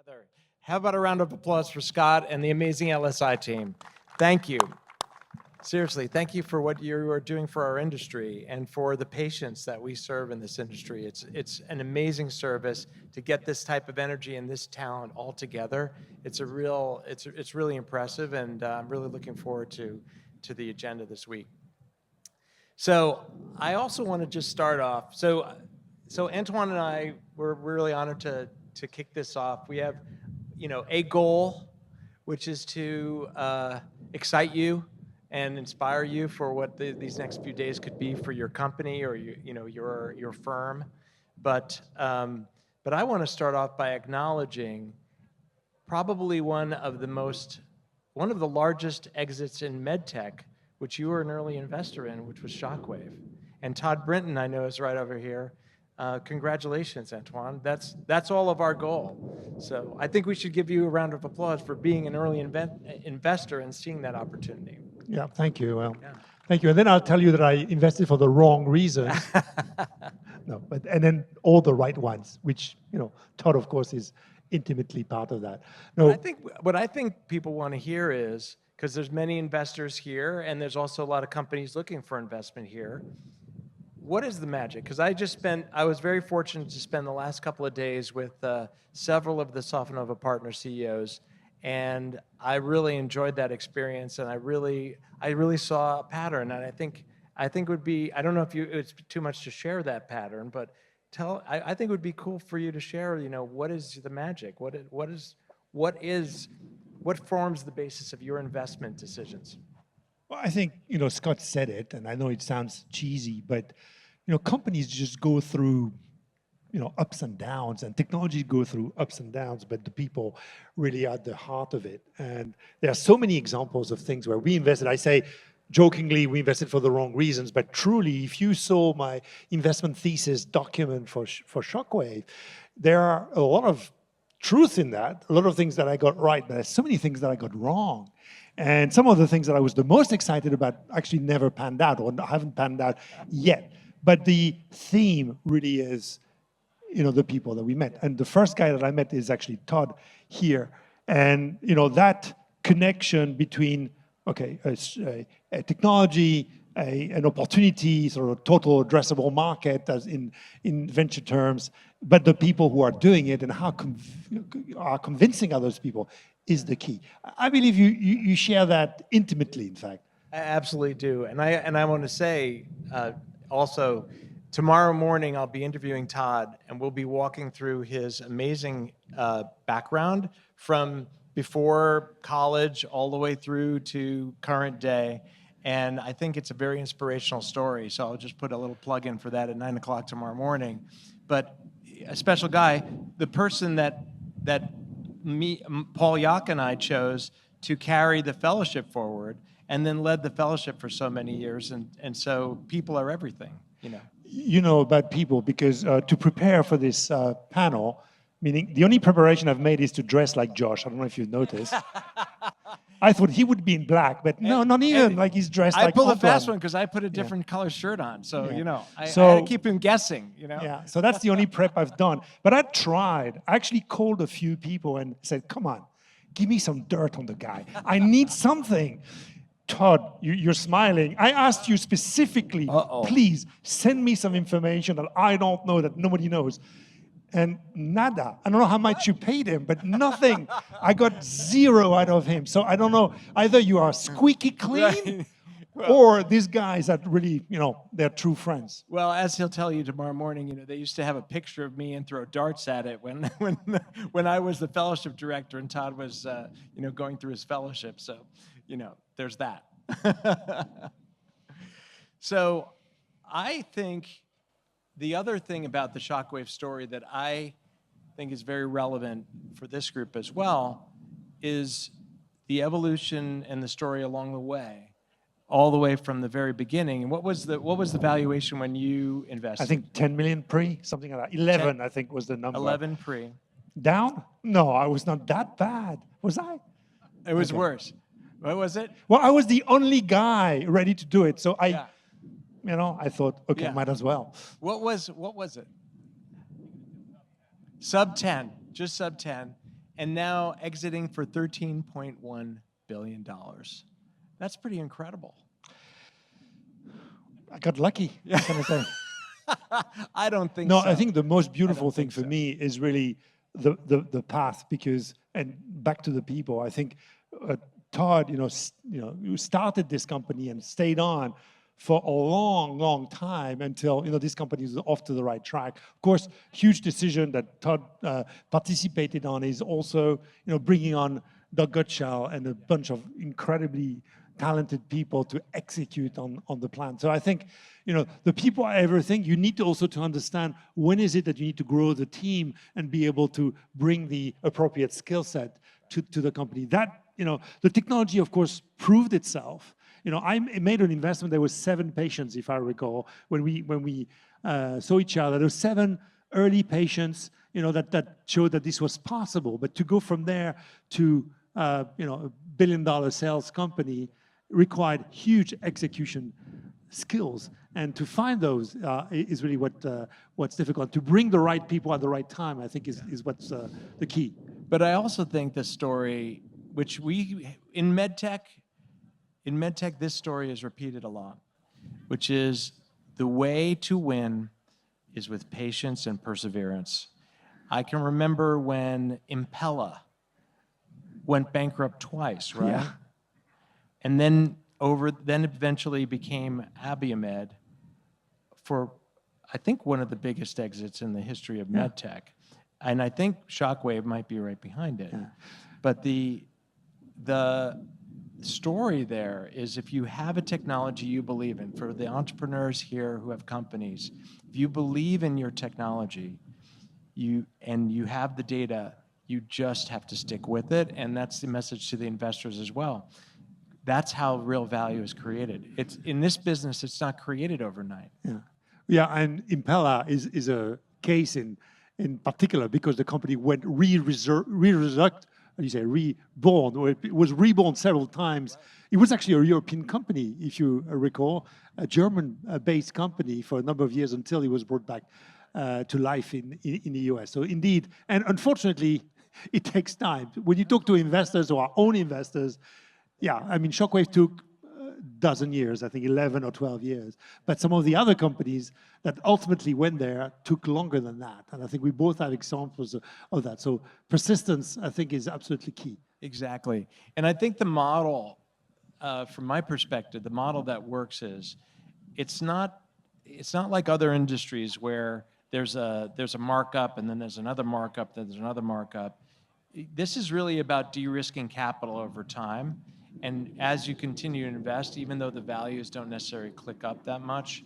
together. How about a round of applause for Scott and the amazing LSI team? Thank you. Seriously, thank you for what you are doing for our industry and for the patients that we serve in this industry. It's an amazing service to get this type of energy and this talent all together. It's really impressive, and I'm really looking forward to the agenda this week. So I also want to just start off. So Antoine and I were really honored to kick this off. We have, a goal, which is to excite you and inspire you for what these next few days could be for your company or your firm. But I want to start off by acknowledging probably one of the largest exits in medtech, which you were an early investor in, which was Shockwave. And Todd Brinton, I know, is right over here. Congratulations, Antoine. That's all of our goal. So I think we should give you a round of applause for being an early investor and seeing that opportunity. Yeah, thank you. Well, thank you. And then I'll tell you that I invested for the wrong reasons. And then all the right ones, which Todd, of course, is intimately part of that. No, what I think people want to hear is, because there's many investors here, and there's also a lot of companies looking for investment here. What is the magic? Because I was very fortunate to spend the last couple of days with several of the Sofinnova partner CEOs, and I really enjoyed that experience, and I really saw a pattern, and I think it would be, I don't know if it's too much to share that pattern, but I think it would be cool for you to share, what is the magic? What forms the basis of your investment decisions? well, I think, Scott said it, and I know it sounds cheesy, but, companies just go through, ups and downs, and technology go through ups and downs, but the people really are at the heart of it. And there are so many examples of things where we invested. I say, jokingly, we invested for the wrong reasons, but truly, if you saw my investment thesis document for Shockwave, there are a lot of truth in that, a lot of things that I got right, but there's so many things that I got wrong. And some of the things that I was the most excited about actually never panned out or haven't panned out yet. But the theme really is, the people that we met. And the first guy that I met is actually Todd here. And, that connection between, a technology, an opportunity, sort of total addressable market as in venture terms, but the people who are doing it and how are convincing others people is the key. I believe you share that intimately, in fact. I absolutely do. And I want to say also, tomorrow morning I'll be interviewing Todd, and we'll be walking through his amazing background from before college all the way through to current day. And I think it's a very inspirational story. So I'll just put a little plug in for that at 9 o'clock tomorrow morning. But a special guy, the person that Paul Yock and I chose to carry the fellowship forward and then led the fellowship for so many years. And so people are everything, You know about people because to prepare for this panel, meaning the only preparation I've made is to dress like Josh. I don't know if you've noticed. I thought he would be in black, but no, not even. Like he's dressed like Antoine. I pulled a Antoine. fast one because I put a different color shirt on. So, I had to keep him guessing, Yeah, so that's the only prep I've done. But I tried. I actually called a few people and said, come on, give me some dirt on the guy. I need something. Todd, you're smiling. I asked you specifically, please send me some information that I don't know, that nobody knows. And nada. I don't know how much you paid him, but nothing. I got zero out of him. So I don't know. Either you are squeaky clean, or these guys that really, they're true friends. Well, as he'll tell you tomorrow morning, they used to have a picture of me and throw darts at it when I was the fellowship director and Todd was, going through his fellowship. So, there's that. So I think the other thing about the Shockwave story that I think is very relevant for this group as well is the evolution and the story along the way, all the way from the very beginning. And what was the valuation when you invested? I think 10 million pre, something like that. 11, I think, was the number. 11 pre. Down? No, I was not that bad. Was I? It was worse. What was it? Well, I was the only guy ready to do it. So I thought, might as well. What was it? Sub 10, just sub 10. and now exiting for $13.1 billion. That's pretty incredible. I got lucky, what can I say? I don't think No, so. I think the most beautiful thing think for so. me is really the path, because, and back to the people, I think Todd, you started this company and stayed on for a long, long time until, this company is off to the right track. Of course, huge decision that Todd participated on is also, bringing on Doug Gottschall and a bunch of incredibly talented people to execute on the plan. So I think, the people are everything. You need to also to understand when is it that you need to grow the team and be able to bring the appropriate skill set to the company. That, the technology, of course, proved itself. I made an investment. There was 7 patients, if I recall, when we saw each other. There were 7 early patients, that showed that this was possible. But to go from there to, a billion-dollar sales company required huge execution skills, and to find those is really what's difficult. To bring the right people at the right time, I think, is what's the key. But I also think the story, which in medtech, this story is repeated a lot, which is the way to win is with patience and perseverance. I can remember when Impella went bankrupt twice, right? Yeah. And then eventually became Abiomed for, I think, one of the biggest exits in the history of medtech. And I think Shockwave might be right behind it. Yeah. But the story there is, if you have a technology you believe in, for the entrepreneurs here who have companies, if you believe in your technology, you have the data, you just have to stick with it. And that's the message to the investors as well. That's how real value is created. It's in this business, it's not created overnight. Yeah, and Impella is a case in particular because the company went reborn, or it was reborn several times. It was actually a European company, if you recall, a German-based company for a number of years until it was brought back to life in the US. So indeed, and unfortunately, it takes time. When you talk to investors or our own investors, Shockwave took a dozen years, I think 11 or 12 years. But some of the other companies that ultimately went there took longer than that. And I think we both have examples of that. So persistence, I think, is absolutely key. Exactly. And I think the model, from my perspective, the model that works is, it's not like other industries where there's a markup and then there's another markup, then there's another markup. This is really about de-risking capital over time. And as you continue to invest, even though the values don't necessarily click up that much,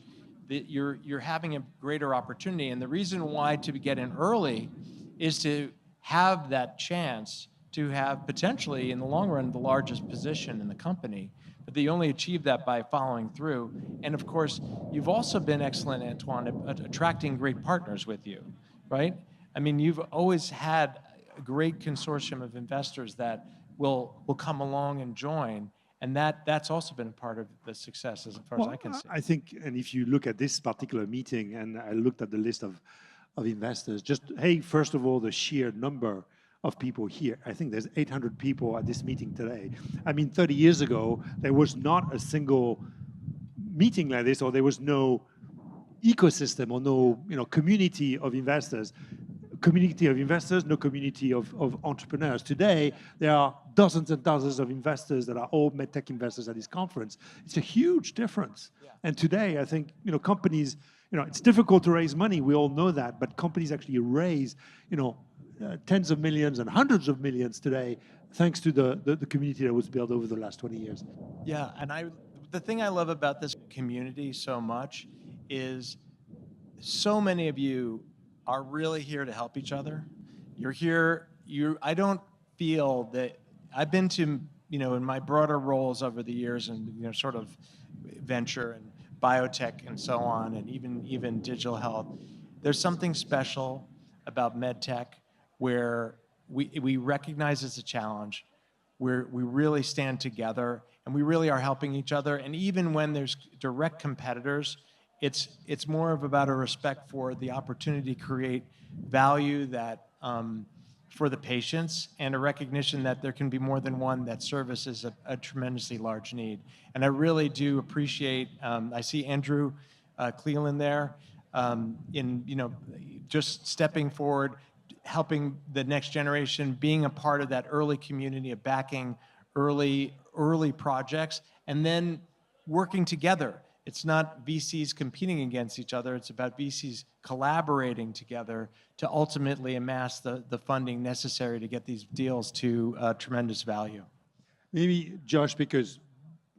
you're having a greater opportunity. And the reason why to get in early is to have that chance to have potentially, in the long run, the largest position in the company. But they only achieve that by following through. And of course, you've also been excellent, Antoine, at attracting great partners with you, right? I mean, you've always had a great consortium of investors that will come along and join, and that's also been a part of the success as far as I can see. I think, and if you look at this particular meeting, and I looked at the list of investors, first of all, the sheer number of people here. I think there's 800 people at this meeting today. I mean, 30 years ago, there was not a single meeting like this, or there was no ecosystem or no community of investors. No community of entrepreneurs. Today, there are dozens and dozens of investors that are all medtech investors at this conference. It's a huge difference. Yeah. And today, I think, companies, it's difficult to raise money. We all know that, but companies actually raise, tens of millions and hundreds of millions today, thanks to the community that was built over the last 20 years. Yeah, and the thing I love about this community so much is so many of you are really here to help each other. You're here, I don't feel that, I've been to, in my broader roles over the years and, sort of venture and biotech and so on, and even digital health, there's something special about medtech where we recognize it's a challenge, where we really stand together and we really are helping each other. And even when there's direct competitors, it's more of about a respect for the opportunity to create value that for the patients, and a recognition that there can be more than one, that service is a tremendously large need. And I really do appreciate, I see Andrew Cleland there, in, just stepping forward, helping the next generation, being a part of that early community of backing early projects, and then working together. It's not VCs competing against each other. It's about VCs collaborating together to ultimately amass the funding necessary to get these deals to tremendous value. Maybe, Josh, because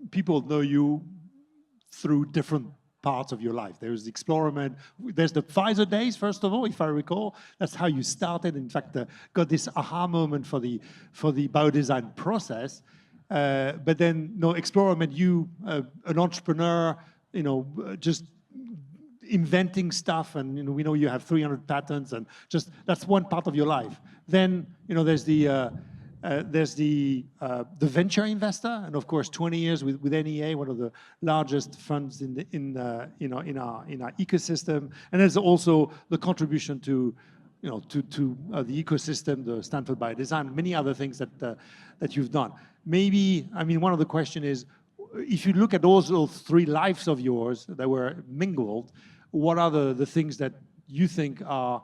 people know you through different parts of your life. There's the experiment. There's the Pfizer days, first of all, if I recall. That's how you started. In fact, got this aha moment for the biodesign process. But then, experiment, you, an entrepreneur, just inventing stuff, and we know you have 300 patents, and just that's one part of your life. Then, there's the venture investor, and of course, 20 years with NEA, one of the largest funds in our ecosystem. And there's also the contribution to the ecosystem, the Stanford Biodesign, many other things that you've done. Maybe, one of the question is, if you look at those three lives of yours that were mingled, what are the things that you think are,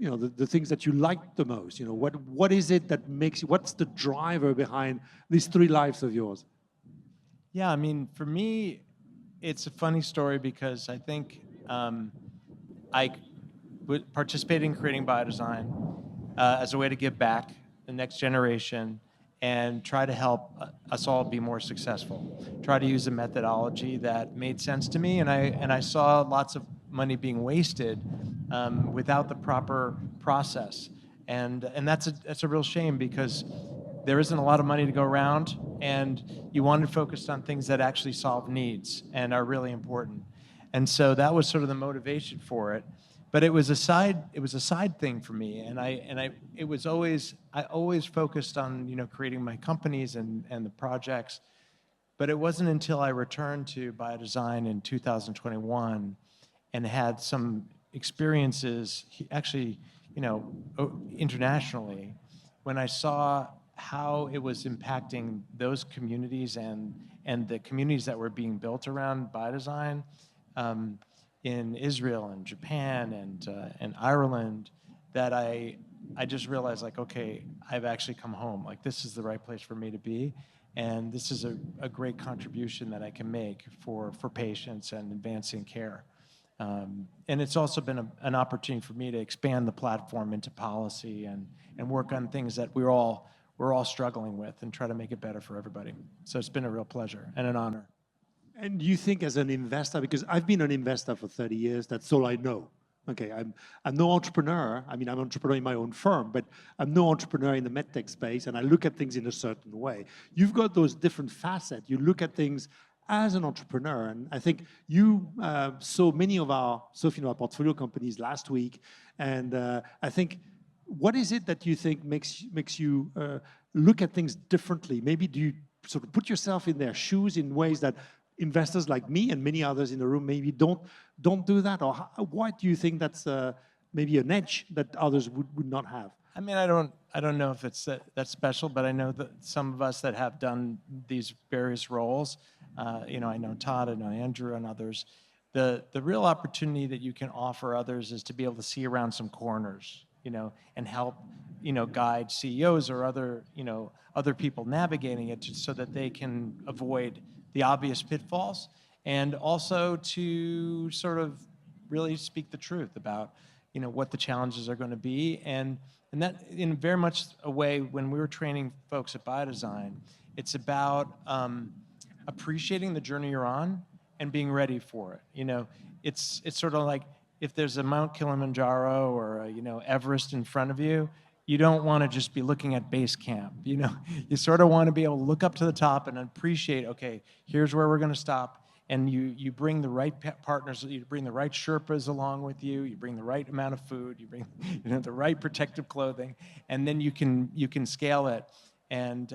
the things that you like the most? What is it that makes you, what's the driver behind these three lives of yours? Yeah, for me, it's a funny story because I think I participated in creating biodesign as a way to give back the next generation and try to help us all be more successful. Try to use a methodology that made sense to me, and I saw lots of money being wasted without the proper process, and that's a real shame because there isn't a lot of money to go around, and you want to focus on things that actually solve needs and are really important, and so that was sort of the motivation for it. But it was a side thing for me, and I always focused on creating my companies and the projects. But it wasn't until I returned to biodesign in 2021 and had some experiences, actually, internationally, when I saw how it was impacting those communities and the communities that were being built around biodesign. In Israel and Japan and Ireland, that I just realized, like, okay, I've actually come home. Like, this is the right place for me to be, and this is a great contribution that I can make for patients and advancing care. And it's also been an opportunity for me to expand the platform into policy and work on things that we're all struggling with and try to make it better for everybody. So it's been a real pleasure and an honor. And you think as an investor, because I've been an investor for 30 years, that's all I know. Okay, I'm no entrepreneur. I'm an entrepreneur in my own firm, but I'm no entrepreneur in the medtech space, and I look at things in a certain way. You've got those different facets. You look at things as an entrepreneur, and I think you saw many of our Sofinnova portfolio companies last week, and I think, what is it that you think makes you look at things differently? Maybe do you sort of put yourself in their shoes in ways that investors like me and many others in the room maybe don't do that? Or why do you think that's maybe an edge that others would not have? I don't know if it's that special, but I know that some of us that have done these various roles, I know Todd, I know Andrew and others, the real opportunity that you can offer others is to be able to see around some corners, and help, guide CEOs or other people navigating it so that they can avoid the obvious pitfalls, and also to sort of really speak the truth about, what the challenges are going to be. And that, in very much a way, when we were training folks at Biodesign, it's about appreciating the journey you're on and being ready for it. It's sort of like if there's a Mount Kilimanjaro or Everest in front of you, you don't want to just be looking at base camp. You sort of want to be able to look up to the top and appreciate, okay, here's where we're going to stop. And you bring the right partners, you bring the right Sherpas along with you, you bring the right amount of food, you bring the right protective clothing, and then you can scale it. And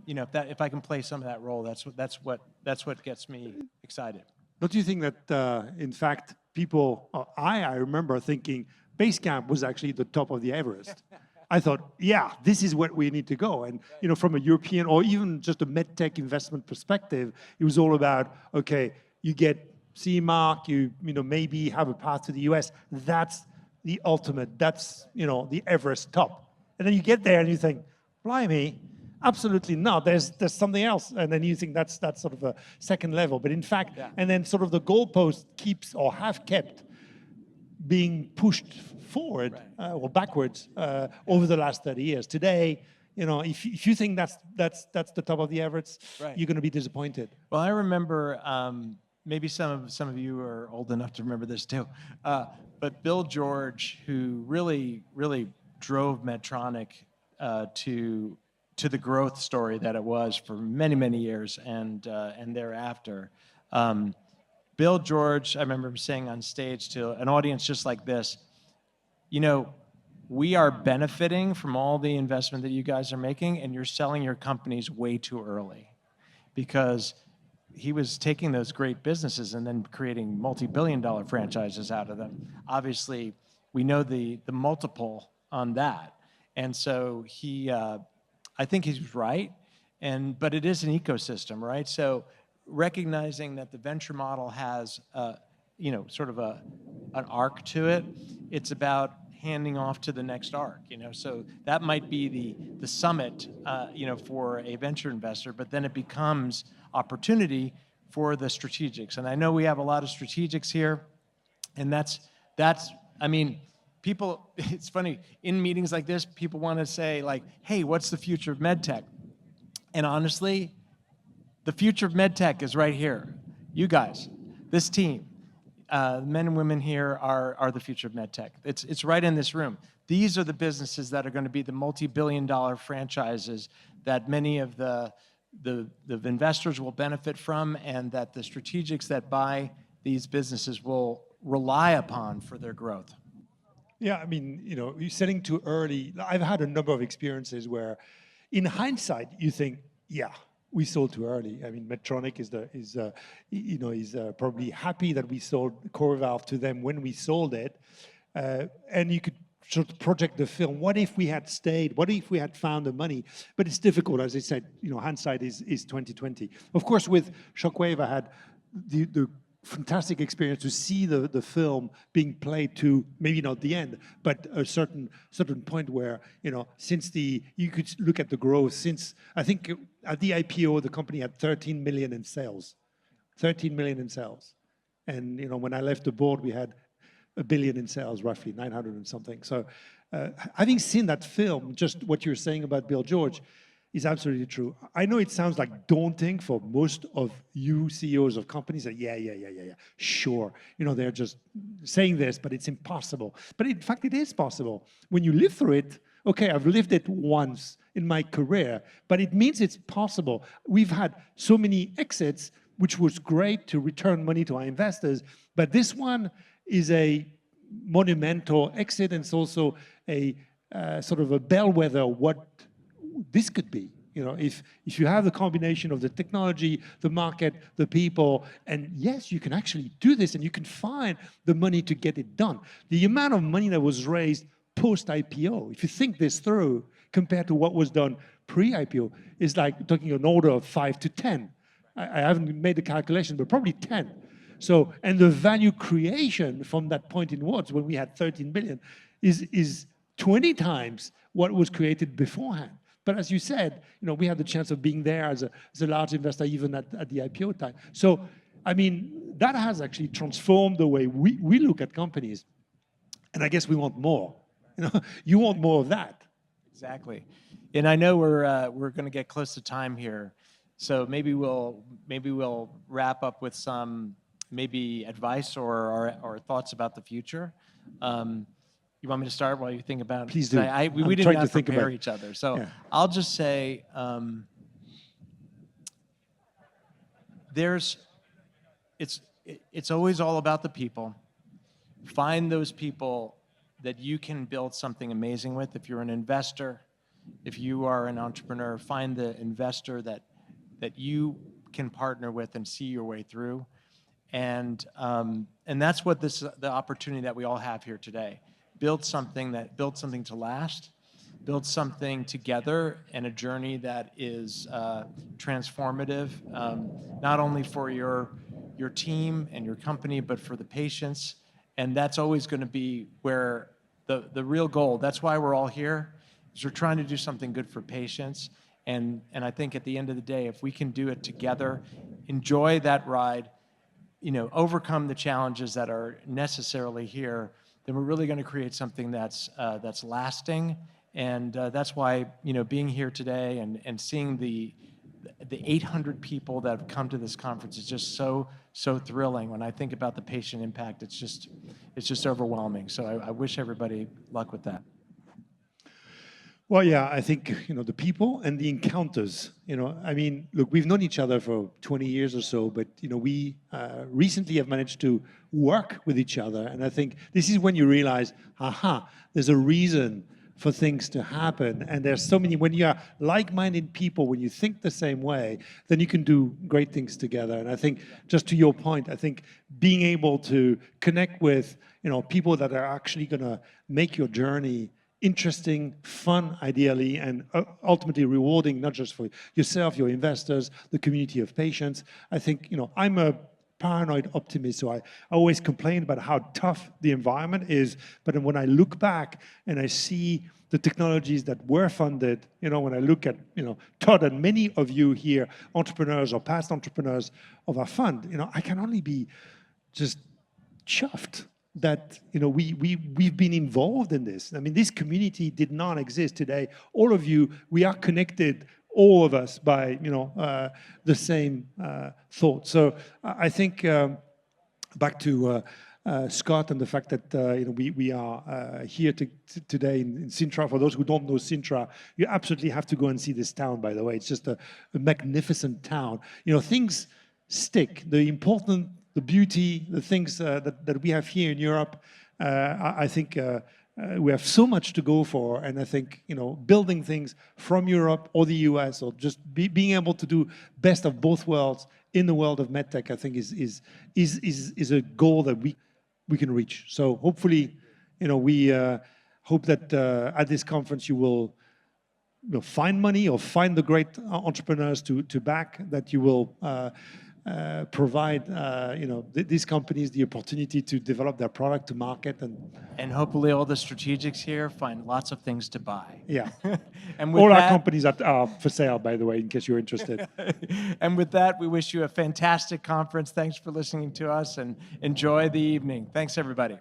if I can play some of that role, that's what gets me excited. Don't you think that in fact people, I remember thinking base camp was actually the top of the Everest. I thought, yeah, this is where we need to go. And from a European or even just a medtech investment perspective, it was all about, okay, you get CE mark, you maybe have a path to the US. That's the ultimate. That's the Everest top. And then you get there and you think, blimey, absolutely not. There's something else. And then you think that's sort of a second level. But in fact, and then sort of the goalpost keeps or have kept being pushed forward or backwards over the last 30 years. Today, if you think that's the top of the Everest, you're going to be disappointed. Well, I remember, maybe some of you are old enough to remember this too, but Bill George, who really drove Medtronic to the growth story that it was for many years and thereafter. Bill George, I remember him saying on stage to an audience just like this, we are benefiting from all the investment that you guys are making, and you're selling your companies way too early. Because he was taking those great businesses and then creating multi-billion-dollar franchises out of them. Obviously, we know the multiple on that. And so I think he's right, but it is an ecosystem, right? So recognizing that the venture model has, sort of an arc to it, it's about handing off to the next arc, So that might be the summit, for a venture investor, but then it becomes opportunity for the strategics. And I know we have a lot of strategics here, and that's people, it's funny, in meetings like this, people want to say like, hey, what's the future of medtech? And honestly, the future of medtech is right here. You guys, this team, men and women here are the future of medtech. It's right in this room. These are the businesses that are going to be the multi-billion-dollar franchises that many of the investors will benefit from, and that the strategics that buy these businesses will rely upon for their growth. Yeah, you're selling too early. I've had a number of experiences where, in hindsight, you think, yeah, we sold too early. Medtronic is probably happy that we sold CoreValve to them when we sold it, and you could sort of project the film. What if we had stayed? What if we had found the money? But it's difficult, as I said. Hindsight is 2020. Of course, with Shockwave, I had the fantastic experience to see the film being played to, maybe not the end, but a certain point where, since you could look at the growth since, I think at the IPO, the company had 13 million in sales. 13 million in sales. And, when I left the board, we had 1 billion in sales, roughly 900 and something. So having seen that film, just what you're saying about Bill George is absolutely true. I know it sounds like daunting for most of you CEOs of companies that, yeah, sure. They're just saying this, but it's impossible. But in fact, it is possible. When you live through it, okay, I've lived it once in my career, but it means it's possible. We've had so many exits, which was great to return money to our investors, but this one is a monumental exit, and it's also a sort of a bellwether what this could be. If you have the combination of the technology, the market, the people, and yes, you can actually do this, and you can find the money to get it done. The amount of money that was raised post-IPO, if you think this through, compared to what was done pre-IPO, is like talking an order of 5 to 10. I haven't made the calculation, but probably 10. So, and the value creation from that point inwards, when we had 13 billion, is 20 times what was created beforehand. But as you said, we had the chance of being there as a large investor, even at the IPO time. So, that has actually transformed the way we look at companies. And I guess we want more. You want more of that. Exactly. And I know we're going to get close to time here. So maybe we'll wrap up with some maybe advice or thoughts about the future. You want me to start while you think about it? Please do. We did not prepare each other. So yeah. I'll just say it's always all about the people. Find those people that you can build something amazing with. If you're an investor, if you are an entrepreneur, find the investor that you can partner with and see your way through. And that's what the opportunity that we all have here today. Build something to last, build something together and a journey that is transformative, not only for your team and your company, but for the patients. And that's always going to be where the real goal, that's why we're all here, is we're trying to do something good for patients. And I think at the end of the day, if we can do it together, enjoy that ride, overcome the challenges that are necessarily here, then we're really going to create something that's lasting. And that's why, being here today and seeing the 800 people that have come to this conference is just so thrilling. When I think about the patient impact, it's just overwhelming. So I wish everybody luck with that. Well, yeah, I think, the people and the encounters, look, we've known each other for 20 years or so, but, we recently have managed to work with each other. And I think this is when you realize, there's a reason for things to happen. And there's so many, when you are like-minded people, when you think the same way, then you can do great things together. And I think, just to your point, I think being able to connect with, people that are actually going to make your journey interesting, fun, ideally, and ultimately rewarding, not just for yourself, your investors, the community of patients. I think, I'm a paranoid optimist, so I always complain about how tough the environment is. But when I look back and I see the technologies that were funded, when I look at, Todd and many of you here, entrepreneurs or past entrepreneurs of our fund, I can only be just chuffed that we've been involved in this. I mean, this community did not exist today. All of you, we are connected, all of us, by the same thought. So I think back to Scott and the fact that we are here today in Sintra. For those who don't know Sintra, you absolutely have to go and see this town. By the way, it's just a magnificent town. Things stick. The beauty, the things that we have here in Europe, I think we have so much to go for. And I think, building things from Europe or the US, or just being able to do best of both worlds in the world of medtech, I think is a goal that we can reach. So hopefully, we hope that at this conference you will find money or find the great entrepreneurs to back, that you will provide these companies the opportunity to develop their product, to market, and hopefully all the strategics here find lots of things to buy. Yeah. And with all that, our companies are for sale, by the way, in case you're interested. And with that, we wish you a fantastic conference. Thanks for listening to us, and enjoy the evening. Thanks, everybody.